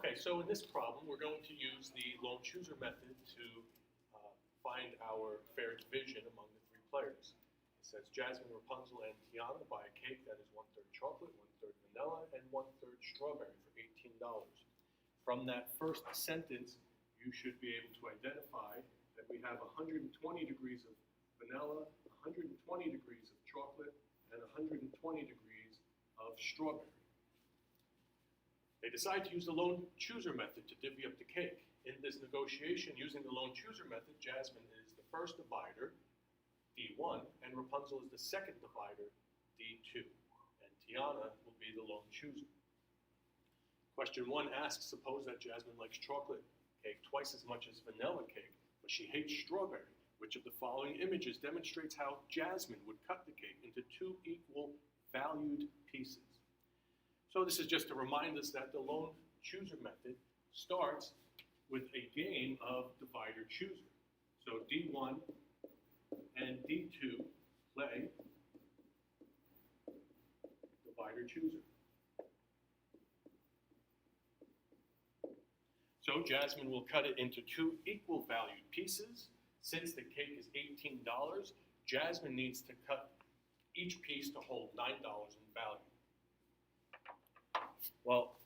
Okay, so in this problem, we're going to use the lone chooser method to find our fair division among the three players. It says Jasmine, Rapunzel, and Tiana buy a cake that is 1/3 chocolate, 1/3 vanilla, and 1/3 strawberry for $18. From that first sentence, you should be able to identify that we have 120 degrees of vanilla, 120 degrees of chocolate, and 120 degrees of strawberry. They decide to use the lone chooser method to divvy up the cake. In this negotiation, using the lone chooser method, Jasmine is the first divider, D1, and Rapunzel is the second divider, D2. And Tiana will be the lone chooser. Question 1 asks, suppose that Jasmine likes chocolate cake twice as much as vanilla cake, but she hates strawberry. Which of the following images demonstrates how Jasmine would cut the cake into 2 equal valued pieces? So this is just to remind us that the lone chooser method starts with a game of divider-chooser. So D1 and D2 play divider-chooser. So Jasmine will cut it into 2 equal valued pieces. Since the cake is $18, Jasmine needs to cut each piece to hold $9 in value. Well,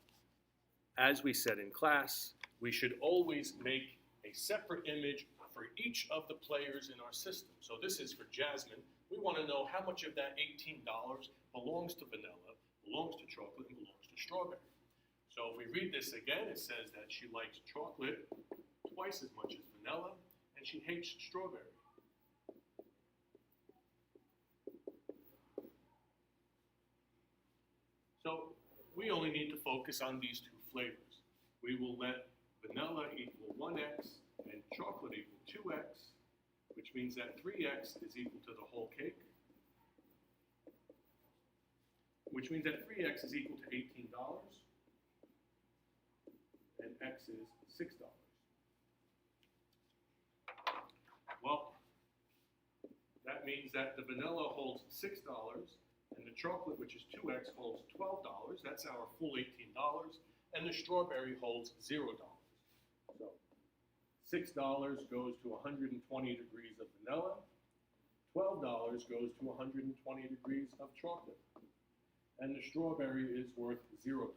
as we said in class, we should always make a separate image for each of the players in our system. So this is for Jasmine. We want to know how much of that $18 belongs to vanilla, belongs to chocolate, and belongs to strawberry. So if we read this again, it says that she likes chocolate twice as much as vanilla, and she hates strawberry. So we only need to focus on these 2 flavors. We will let vanilla equal 1x and chocolate equal 2x, which means that 3x is equal to the whole cake, which means that 3x is equal to $18, and x is $6. Well, that means that the vanilla holds $6, and the chocolate, which is 2x, holds $12. That's our full $18. And the strawberry holds $0. So $6 goes to 120 degrees of vanilla. $12 goes to 120 degrees of chocolate. And the strawberry is worth $0.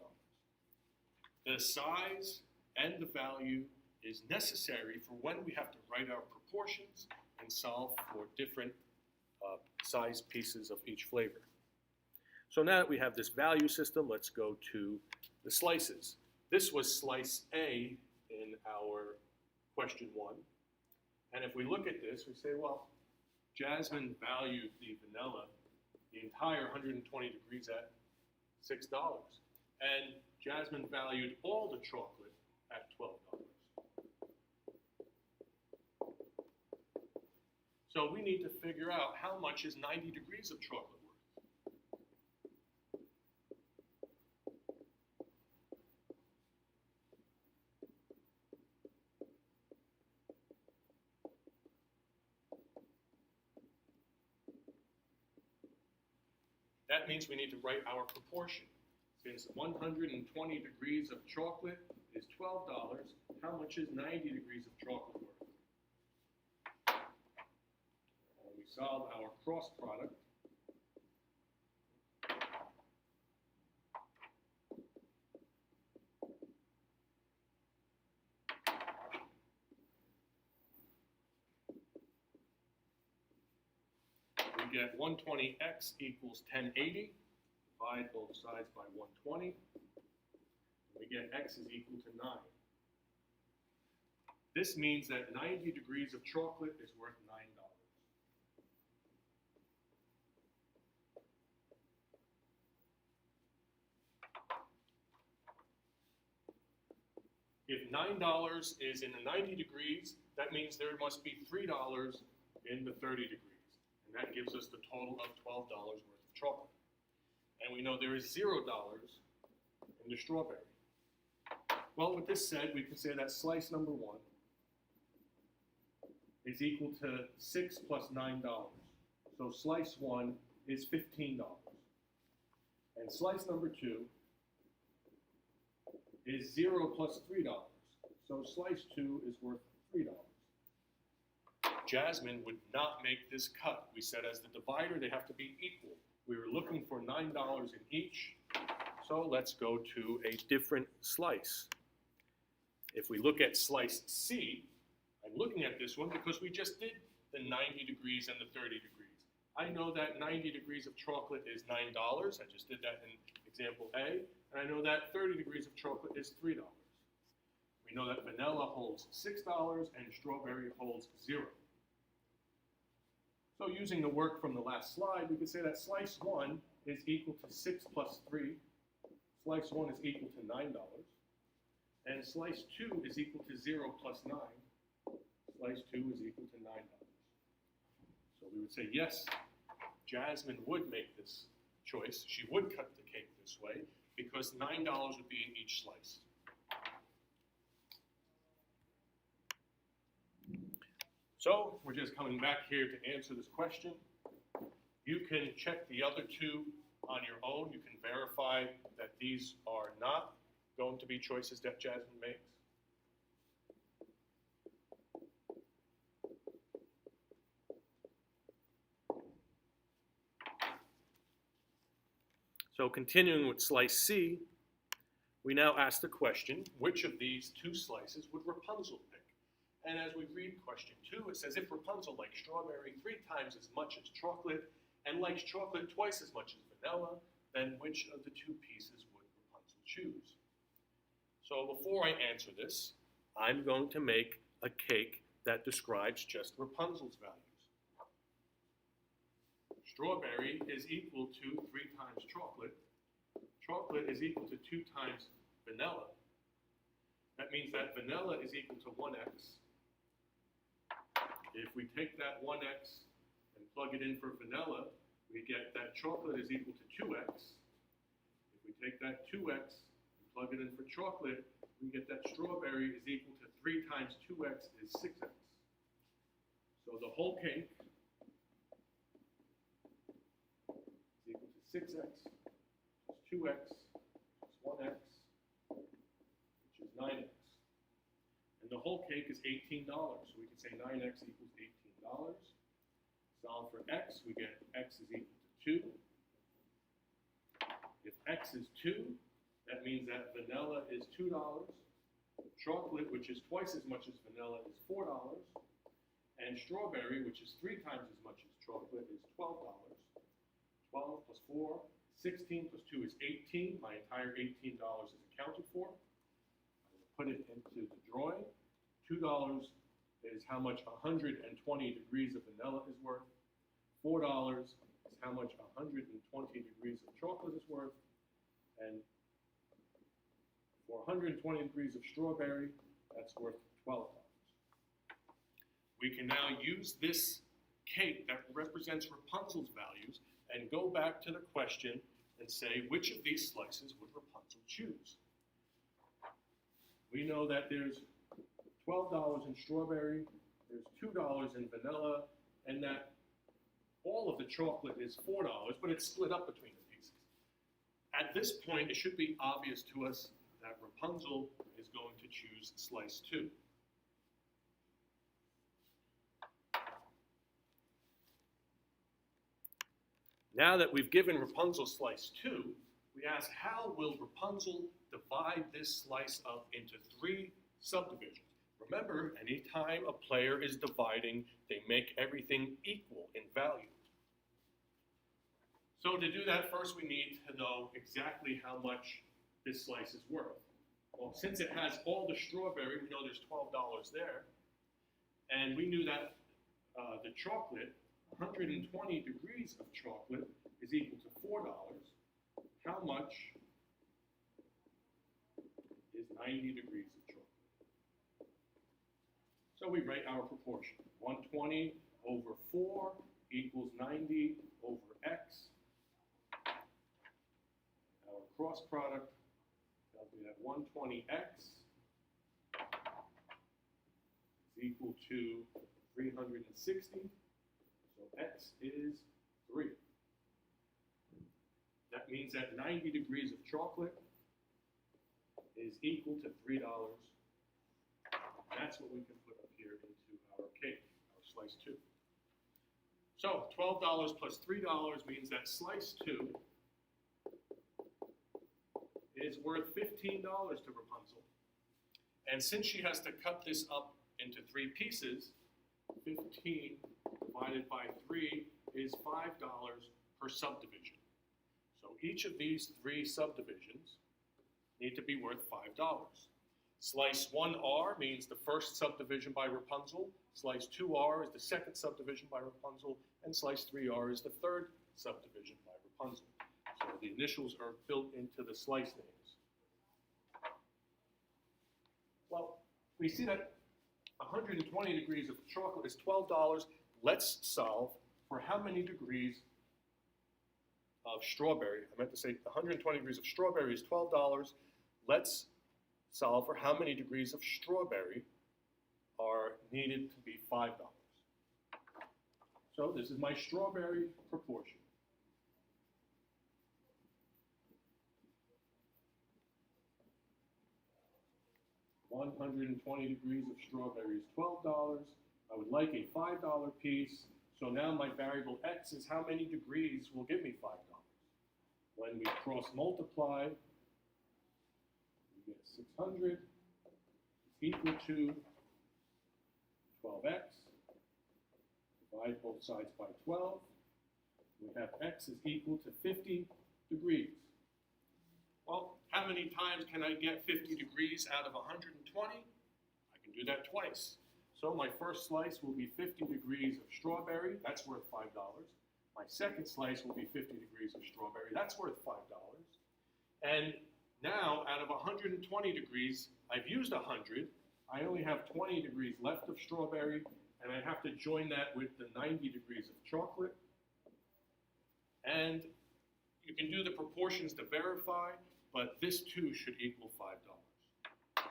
The size and the value is necessary for when we have to write our proportions and solve for different size pieces of each flavor. So now that we have this value system, let's go to the slices. This was slice A in our question 1. And if we look at this, we say, well, Jasmine valued the vanilla, the entire 120 degrees at $6. And Jasmine valued all the chocolate at $12. So we need to figure out how much is 90 degrees of chocolate worth. That means we need to write our proportion. Since 120 degrees of chocolate is $12, how much is 90 degrees of chocolate worth? And we solve our cross product. We get 120x equals 1080. Divide both sides by 120. And we get x is equal to 9. This means that 90 degrees of chocolate is worth $9. If $9 is in the 90 degrees, that means there must be $3 in the 30 degrees. And that gives us the total of $12 worth of chocolate. And we know there is $0 in the strawberry. Well, with this said, we can say that slice number 1 is equal to 6 plus $9. So slice 1 is $15. And slice number 2 is 0 plus $3. So slice 2 is worth $3. Jasmine would not make this cut. We said as the divider, they have to be equal. We were looking for $9 in each. So let's go to a different slice. If we look at slice C, I'm looking at this one because we just did the 90 degrees and the 30 degrees. I know that 90 degrees of chocolate is $9. I just did that in example A. And I know that 30 degrees of chocolate is $3. We know that vanilla holds $6 and strawberry holds 0. So using the work from the last slide, we could say that slice 1 is equal to 6 plus 3. Slice 1 is equal to $9. And slice 2 is equal to 0 plus 9. Slice 2 is equal to $9. So we would say, yes, Jasmine would make this choice. She would cut the cake this way because $9 would be in each slice. So we're just coming back here to answer this question. You can check the other two on your own. You can verify that these are not going to be choices that Jasmine makes. So continuing with slice C, we now ask the question, which of these two slices would Rapunzel pick? And as we read question 2, it says, if Rapunzel likes strawberry 3 times as much as chocolate and likes chocolate twice as much as vanilla, then which of the 2 pieces would Rapunzel choose? So before I answer this, I'm going to make a cake that describes just Rapunzel's values. Strawberry is equal to 3 times chocolate. Chocolate is equal to 2 times vanilla. That means that vanilla is equal to 1x. If we take that 1x and plug it in for vanilla, we get that chocolate is equal to 2x. If we take that 2x and plug it in for chocolate, we get that strawberry is equal to 3 times 2x is 6x. So the whole cake is equal to 6x plus 2x plus 1x, which is 9x. And the whole cake is $18. So we can say 9x equals $18. Solve for x, we get x is equal to 2. If x is 2, that means that vanilla is $2. Chocolate, which is twice as much as vanilla, is $4. And strawberry, which is 3 times as much as chocolate, is $12. 12 plus 4, 16 plus 2 is 18. My entire $18 is accounted for. Put it into the drawing. $2 is how much 120 degrees of vanilla is worth. $4 is how much 120 degrees of chocolate is worth. And for 120 degrees of strawberry, that's worth $12. We can now use this cake that represents Rapunzel's values and go back to the question and say, which of these slices would Rapunzel choose? We know that there's $12 in strawberry, there's $2 in vanilla, and that all of the chocolate is $4, but it's split up between the pieces. At this point, it should be obvious to us that Rapunzel is going to choose slice 2. Now that we've given Rapunzel slice 2, we ask, how will Rapunzel divide this slice up into 3 subdivisions? Remember, anytime a player is dividing, they make everything equal in value. So to do that, first we need to know exactly how much this slice is worth. Well, since it has all the strawberry, we know there's $12 there. And we knew that the chocolate, 120 degrees of chocolate, is equal to $4. How much is 90 degrees of chocolate? So we write our proportion. 120 over 4 equals 90 over x. Our cross product tells me that 120x is equal to 360. So x is 3. That means that 90 degrees of chocolate is equal to $3. That's what we can put up here into our cake, our slice 2. So $12 plus $3 means that slice 2 is worth $15 to Rapunzel. And since she has to cut this up into 3 pieces, 15 divided by 3 is $5 per subdivision. So each of these 3 subdivisions need to be worth $5. Slice 1R means the first subdivision by Rapunzel, slice 2R is the second subdivision by Rapunzel, and slice 3R is the third subdivision by Rapunzel. So the initials are built into the slice names. Well, we see that 120 degrees of chocolate is $12. Let's solve for how many degrees of strawberry. I meant to say 120 degrees of strawberry is $12. Let's solve for how many degrees of strawberry are needed to be $5. So this is my strawberry proportion. $120 degrees of strawberry is $12. I would like a $5 piece. So now my variable x is how many degrees will give me $5. When we cross multiply, we get 600 is equal to 12x. Divide both sides by 12. We have x is equal to 50 degrees. Well, how many times can I get 50 degrees out of 120? I can do that twice. So my first slice will be 50 degrees of strawberry. That's worth $5. My second slice will be 50 degrees of strawberry. That's worth $5. And now, out of 120 degrees, I've used 100. I only have 20 degrees left of strawberry, and I have to join that with the 90 degrees of chocolate. And you can do the proportions to verify, but this too should equal $5.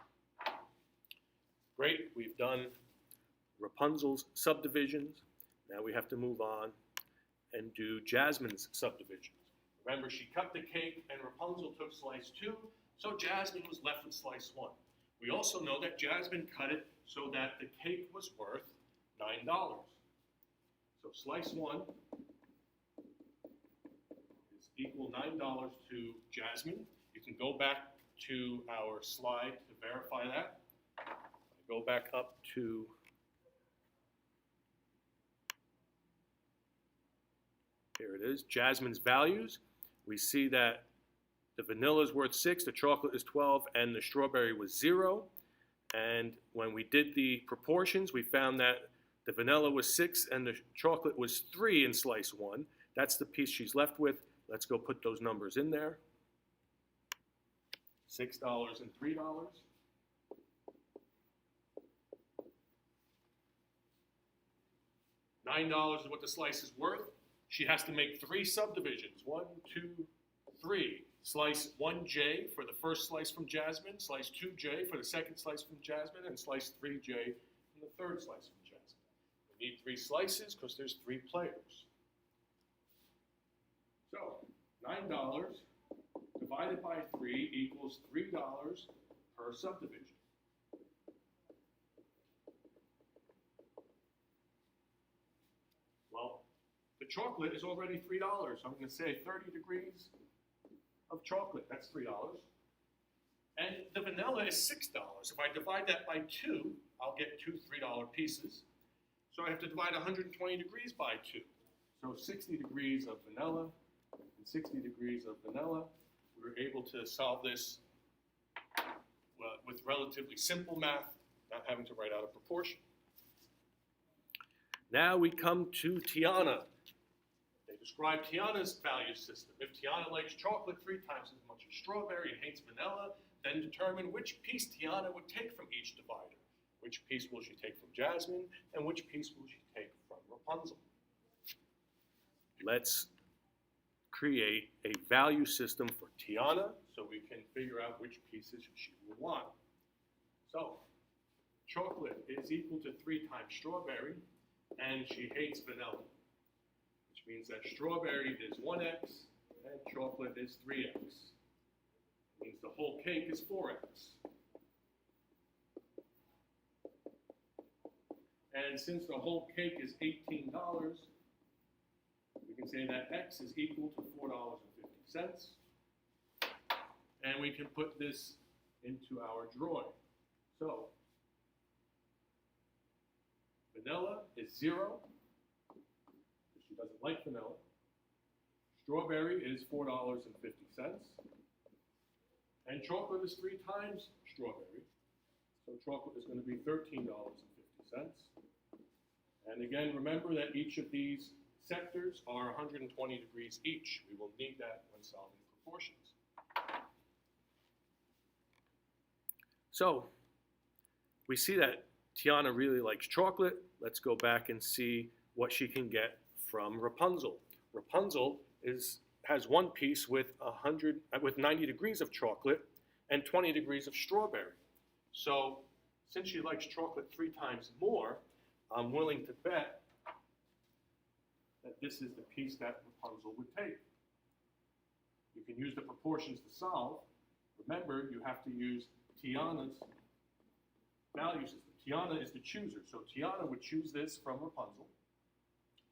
Great, we've done Rapunzel's subdivisions. Now we have to move on and do Jasmine's subdivisions. Remember, she cut the cake and Rapunzel took slice 2, so Jasmine was left with slice 1. We also know that Jasmine cut it so that the cake was worth $9. So slice 1 is equal $9 to Jasmine. You can go back to our slide to verify that. Go back up to here it is, Jasmine's values. We see that the vanilla is worth 6, the chocolate is 12, and the strawberry was 0. And when we did the proportions, we found that the vanilla was 6 and the chocolate was 3 in slice 1. That's the piece she's left with. Let's go put those numbers in there. $6 and $3. $9 is what the slice is worth. She has to make 3 subdivisions. 1, 2, 3. Slice 1J for the first slice from Jasmine, slice 2J for the second slice from Jasmine, and slice 3J from the third slice from Jasmine. We need 3 slices because there's 3 players. So $9 divided by 3 equals $3 per subdivision. Well, the chocolate is already $3. So I'm going to say 30 degrees of chocolate, that's $3. And the vanilla is $6. If I divide that by 2, I'll get 2 $3 pieces. So I have to divide 120 degrees by 2. So 60 degrees of vanilla and 60 degrees of vanilla. We were able to solve this with relatively simple math, not having to write out a proportion. Now we come to Tiana. They describe Tiana's value system. If Tiana likes chocolate 3 times as much as strawberry and hates vanilla, then determine which piece Tiana would take from each divider. Which piece will she take from Jasmine, and which piece will she take from Rapunzel? Let's create a value system for Tiana so we can figure out which pieces she will want. So, chocolate is equal to 3 times strawberry, and she hates vanilla, which means that strawberry is 1x and chocolate is 3x. It means the whole cake is 4x. And since the whole cake is $18, we can say that x is equal to $4.50. And we can put this into our drawing. So, vanilla is 0, because she doesn't like vanilla. Strawberry is $4.50. And chocolate is 3 times strawberry. So chocolate is going to be $13.50. And again, remember that each of these sectors are 120 degrees each. We will need that when solving proportions. So, we see that Tiana really likes chocolate. Let's go back and see what she can get from Rapunzel. Rapunzel has one piece with 90 degrees of chocolate and 20 degrees of strawberry. So, since she likes chocolate 3 times more, I'm willing to bet that this is the piece that Rapunzel would take. You can use the proportions to solve. Remember, you have to use Tiana's value system. Tiana is the chooser, so Tiana would choose this from Rapunzel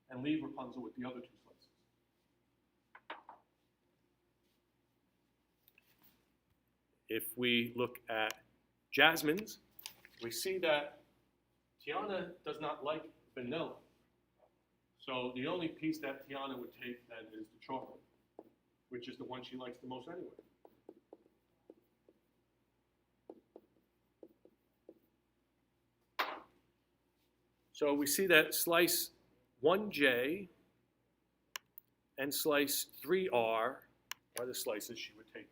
and leave Rapunzel with the other 2 slices. If we look at Jasmine's, we see that Tiana does not like vanilla. So the only piece that Tiana would take then is the chocolate, which is the one she likes the most anyway. So we see that slice 1J and slice 3R are the slices she would take.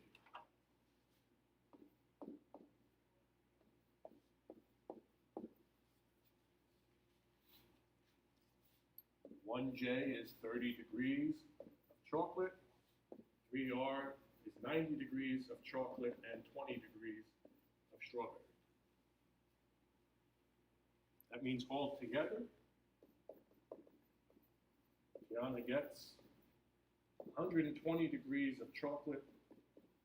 1J is 30 degrees of chocolate, 3R is 90 degrees of chocolate, and 20 degrees of strawberry. That means all together, Tiana gets 120 degrees of chocolate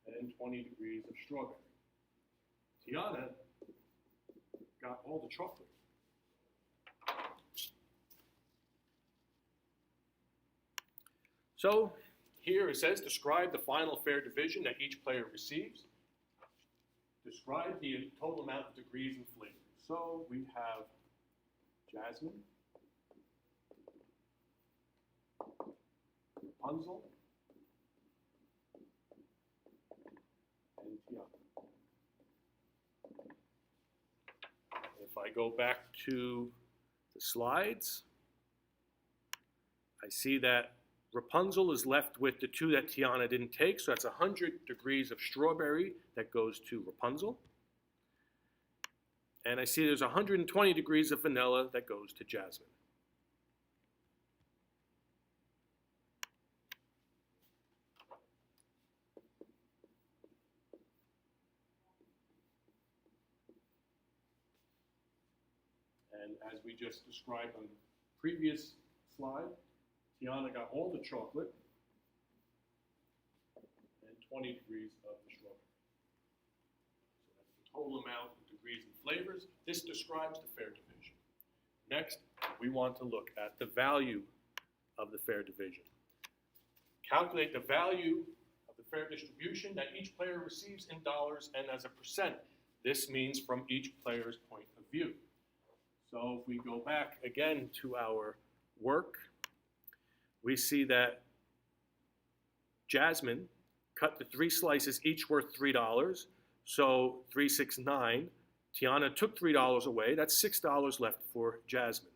and 20 degrees of strawberry. Tiana got all the chocolate. So here it says, describe the final fair division that each player receives. Describe the total amount of degrees and flavors. So we have Jasmine, Rapunzel, and Tiana. If I go back to the slides, I see that Rapunzel is left with the 2 that Tiana didn't take, so that's 100 degrees of strawberry that goes to Rapunzel. And I see there's 120 degrees of vanilla that goes to Jasmine. And as we just described on the previous slide, Tiana got all the chocolate and 20 degrees of the strawberry. So that's the total amount of degrees and flavors. This describes the fair division. Next, we want to look at the value of the fair division. Calculate the value of the fair distribution that each player receives in dollars and as a percent. This means from each player's point of view. So if we go back again to our work, we see that Jasmine cut the 3 slices, each worth $3. So 3, 6, 9. Tiana took $3 away. That's $6 left for Jasmine.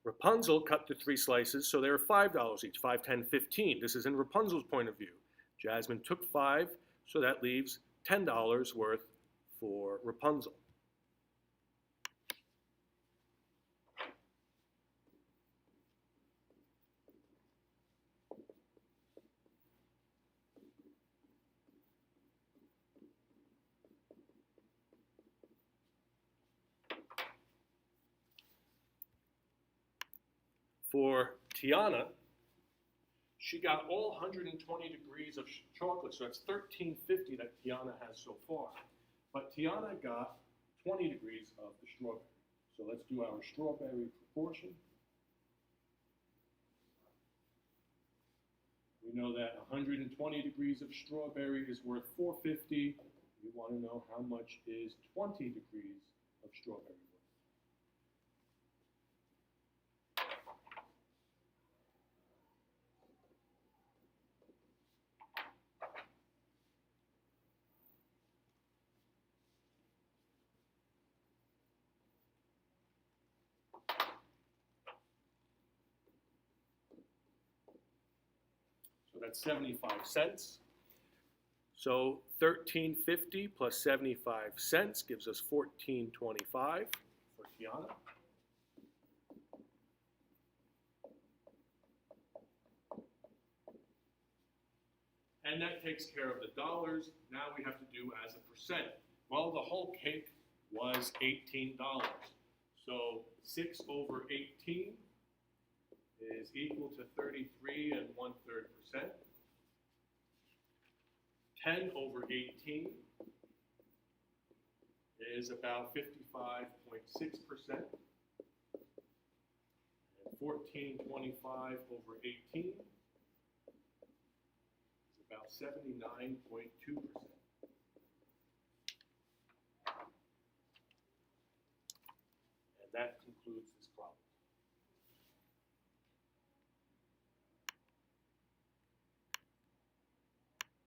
Rapunzel cut the 3 slices, so they're $5 each. 5, 10, 15. This is in Rapunzel's point of view. Jasmine took 5, so that leaves $10 worth for Rapunzel. For Tiana, She got all 120 degrees of chocolate, so that's 1350 that Tiana has so far. But Tiana got 20 degrees of the strawberry. So let's do our strawberry proportion. We know that 120 degrees of strawberry is worth 450. We want to know how much is 20 degrees of strawberry worth. So that's 75 cents. So $13.50 plus 75 cents gives us $14.25 for Tiana. And that takes care of the dollars. Now we have to do as a percent. Well, the whole cake was $18. So 6 over 18 is equal to 33 1/3%. 10 over 18 is about 55.6%. And 1425 over 18 is about 79.2%. And that concludes this problem.